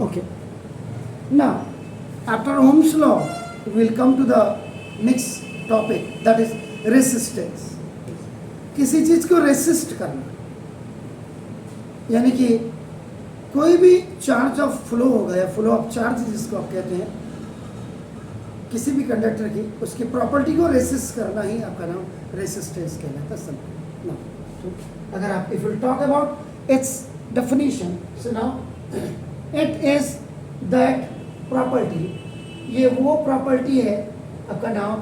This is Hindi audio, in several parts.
Okay. Now, after Ohm's law, we will come to the next topic, that is resistance. किसी चीज को रेसिस्ट करना, यानी कि कोई भी चार्ज ऑफ फ्लो होगा या फ्लो ऑफ चार्ज जिसको आप कहते हैं किसी भी कंडक्टर की, उसकी प्रॉपर्टी को रेसिस्ट करना ही आपका नाम रेसिस्टेंस कहलाता है। ना अगर आप if will talk about it's definition, so now it is that property, ये वो प्रॉपर्टी है आपका नाम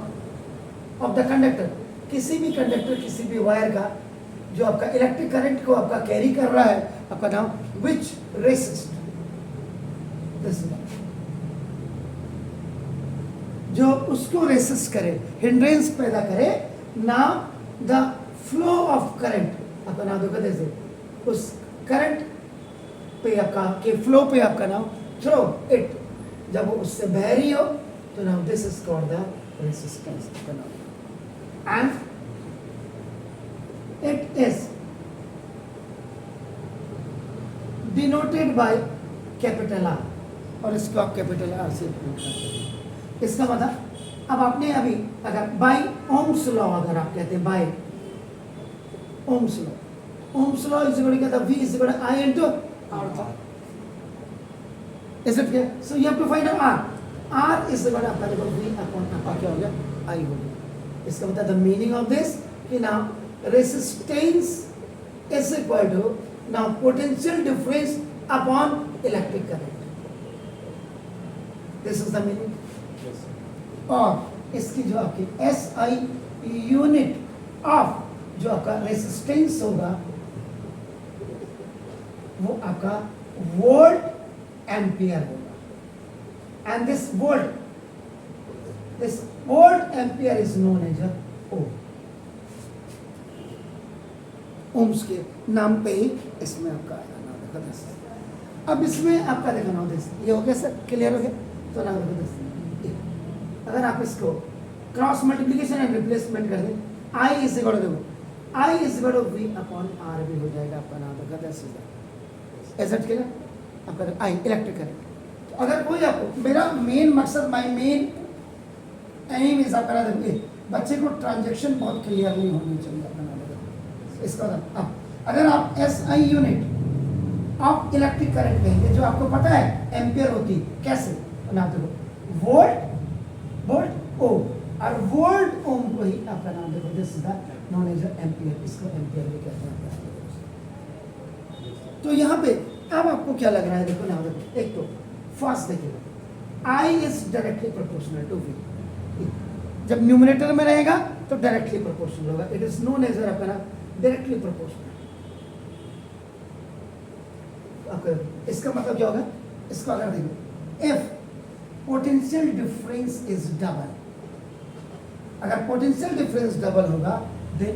ऑफ द कंडक्टर, किसी भी कंडक्टर, किसी भी वायर का जो आपका इलेक्ट्रिक करंट को आपका कैरी कर रहा है, आपका नाम विच रेसिस्ट, जो उसको रेसिस्ट करे, हिंड्रेंस पैदा करे, ना द फ्लो ऑफ करंट, आपका नाम देखो जैसे उस करंट पे आपका के फ्लो पे आपका नाम थ्रो इट, जब वो उससे बह रही हो तो नाम this is called the resistance का नाम, and it is denoted by capital R, और इसको आप कैपिटल आर से डिनोट करते हैं। इसका मतलब अब आपने अभी अगर बाय ओम्स लॉ, अगर आप कहते हैं by Ohm's law, Ohm's law is equal to V is equal to I into R। Is it clear? So you have to find out R. R is equal to आपका देखो V upon आपका क्या हो गया I हो गया। इसका मतलब the meaning of this कि now resistance is equal to now potential difference upon electric current. This is the meaning. और इसकी जो आपकी SI यूनिट ऑफ जो आपका रेसिस्टेंस होगा वो आपका वोल्ट एम्पियर होगा, and this volt ampere is known as ohm. Ohm's के नाम पे ही इसमें आपका नाम देखा। अब इसमें आपका देखा नाम ये हो गया सर, क्लियर हो गया? तो नाम देखो अगर आप इसको क्रॉस मल्टीप्लिकेशन एंड रिप्लेसमेंट कर दें, I इज इक्वल टू देखो I is equal to V upon R भी हो जाएगा आपका नाम देखा सीधा एज इट क्लियर आपका I इलेक्ट्रिक करंट। तो अगर कोई आपको मेरा मेन मकसद माय मेन एम इज आपका देखो बच्चे को ट्रांजैक्शन बहुत क्लियर नहीं होनी चाहिए अपना नाम देखो। इसका अब अगर आप SI unit of electric current कहेंगे जो आपको पता है एम्पियर होती कैसे नाम देखो वोल्ट ओम, और वोल्ट ओम को ही आपका नाम देखो this is the known as ampere, इसको एम्पियर भी कहते हैं। तो यहाँ पे अब आपको क्या लग रहा है देखो नाम देखो, एक तो फर्स्ट देखिए I is directly proportional to V, जब न्यूमरेटर में रहेगा तो डायरेक्टली प्रोपोर्शनल होगा, इट इज नोन एज आपका नाम डायरेक्टली प्रोपोर्शनल। इसका मतलब क्या होगा, इसको अगर देखो if potential difference is double, अगर पोटेंशियल डिफरेंस डबल होगा देन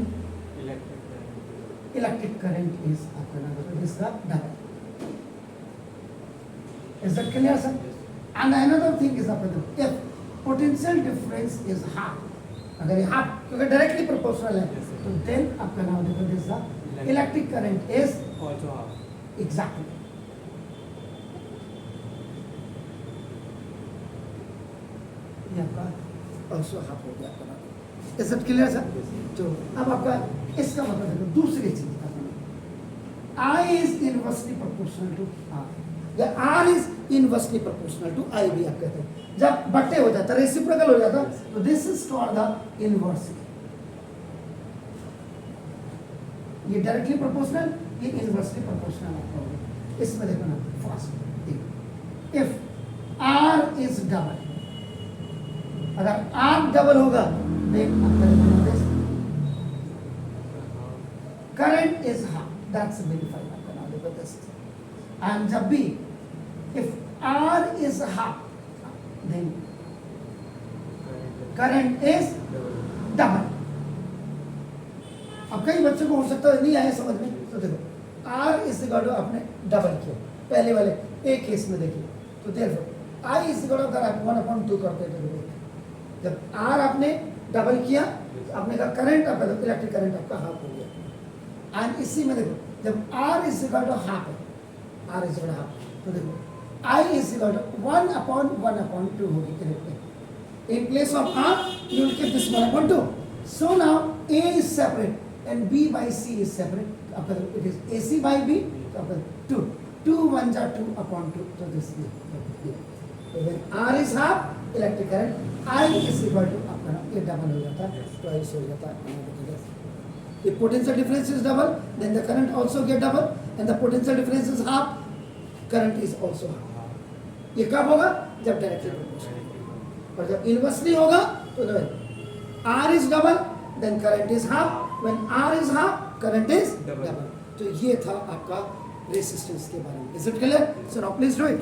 इलेक्ट्रिक करंट इज आपका नाम इसका double. Is that clear sir? And another thing is आपका if potential difference is half, अगर ये हाफ क्योंकि डायरेक्टली प्रोपोर्शनल है तो देन आपका नाम देखो this the electric current is also half. Exactly ये आपका ऑल्सो हाफ हो गया आपका। Is it clear sir? तो अब आपका इसका मतलब देखो दूसरी चीज I is inversely proportional to R, या R is inversely proportional to I भी आप कहते हैं, जब बट्टे हो जाता है रेसिप्रोकल हो जाता तो this is called the inversely. ये डायरेक्टली प्रोपोर्शनल, ये इनवर्सली प्रोपोर्शनल आपका होगा। इसमें देखो ना first if R is double, अगर R डबल होगा current is half, that's verified आपका नाम देखो दिस। एंड जब भी if R is half then current is double. अब कई बच्चों को हो सकता है नहीं आया समझ में, तो देखो R इज इक्वल टू आपने डबल किया पहले वाले एक केस में देखिए, तो therefore I is equal to अगर आप 1/2 करते हैं जब R आपने डबल किया आपने कहा करंट आपका इलेक्ट्रिक करंट आपका हाफ हो गया। एंड इसी में देखो जब R is equal to half है, R is equal to half, तो देखो I is equal to 1/1/2 होगी correct. In place of R, you will keep this 1/2. So now A is separate and B by C is separate. आपका it is AC by B. तो आपका 2. 2 1 जा 2/2. So this is here. So when R is half, electric current I is equal to आपका ये डबल हो जाता है, twice हो जाता है। If potential difference is double, then the current also get double, and the potential difference is half, current is also half. ये कब होगा? जब डायरेक्टली प्रोपोर्शनल। और जब इनवर्सली होगा तो R is double, then current is half. When R is half, current is double. तो ये था आपका रेसिस्टेंस के बारे में। Is it clear? So now please do it.